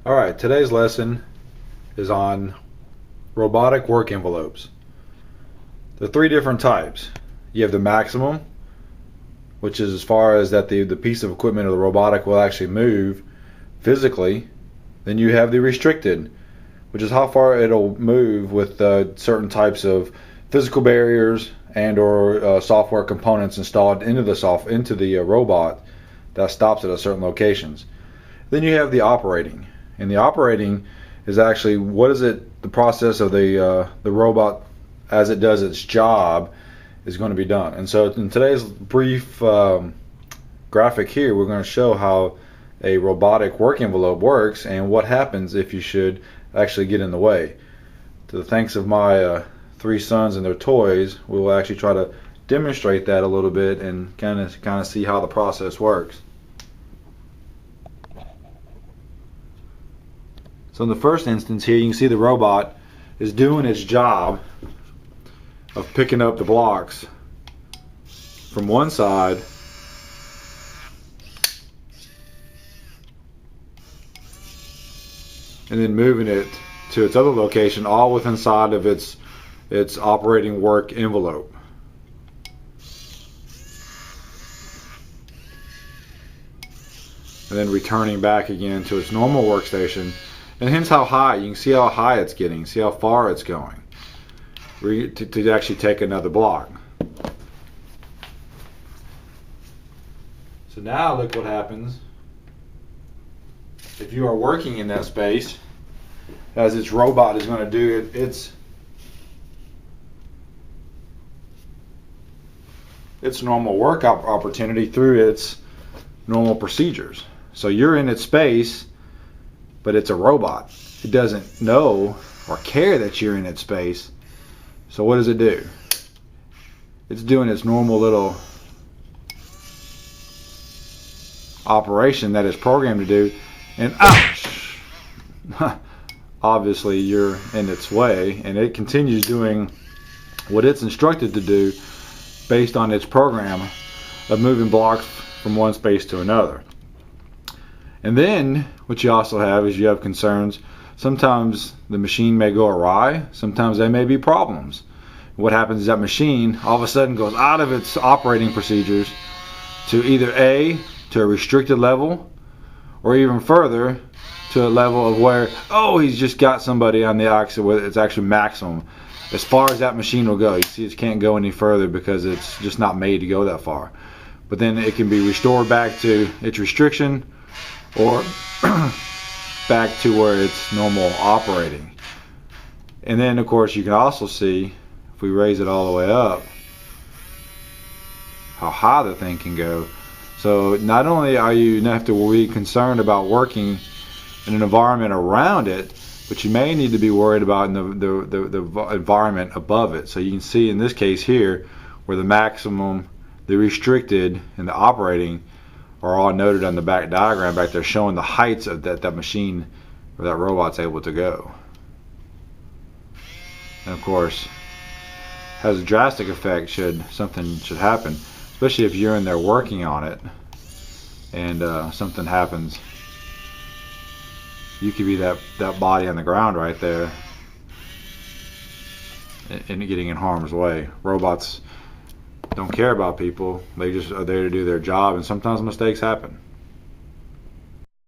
Alright, today's lesson is on robotic work envelopes. There are three different types. You have the maximum, which is as far as that the piece of equipment or the robotic will actually move physically. Then you have the restricted, which is how far it'll move with certain types of physical barriers and or software components installed into the robot that stops it at certain locations. Then you have the operating. And the operating is actually the process of the robot as it does its job is going to be done. And so in today's brief graphic here, we're going to show how a robotic work envelope works and what happens if you should actually get in the way. To the thanks of my three sons and their toys, we will actually try to demonstrate that a little bit and kind of see how the process works. So in the first instance here, you can see the robot is doing its job of picking up the blocks from one side and then moving it to its other location, all within inside of its operating work envelope. And then returning back again to its normal workstation. And hence how high, you can see how high it's getting, see how far it's going to actually take another block. So now look what happens if you are working in that space, as its robot is going to do its normal work opportunity through its normal procedures. So you're in its space, but it's a robot. It doesn't know or care that you're in its space. So what does it do? It's doing its normal little operation that it's programmed to do, and ouch! Obviously you're in its way, and it continues doing what it's instructed to do based on its program of moving blocks from one space to another. And then what you also have is you have concerns. Sometimes the machine may go awry, sometimes there may be problems. What happens is that machine all of a sudden goes out of its operating procedures to either to a restricted level, or even further to a level of where, he's just got somebody on the axis where it's actually maximum. As far as that machine will go, you see it can't go any further because it's just not made to go that far. But then it can be restored back to its restriction, or back to where it's normal operating. And then of course you can also see, if we raise it all the way up, how high the thing can go. So not only are you have to be concerned about working in an environment around it, but you may need to be worried about in the environment above it. So you can see in this case here, where the maximum, the restricted, and the operating are all noted on the back diagram back there, showing the heights of that machine or that robot's able to go. And of course has a drastic effect should something happen, especially if you're in there working on it and something happens. You could be that body on the ground right there and getting in harm's way. Robots don't care about people. They just are there to do their job, and sometimes mistakes happen.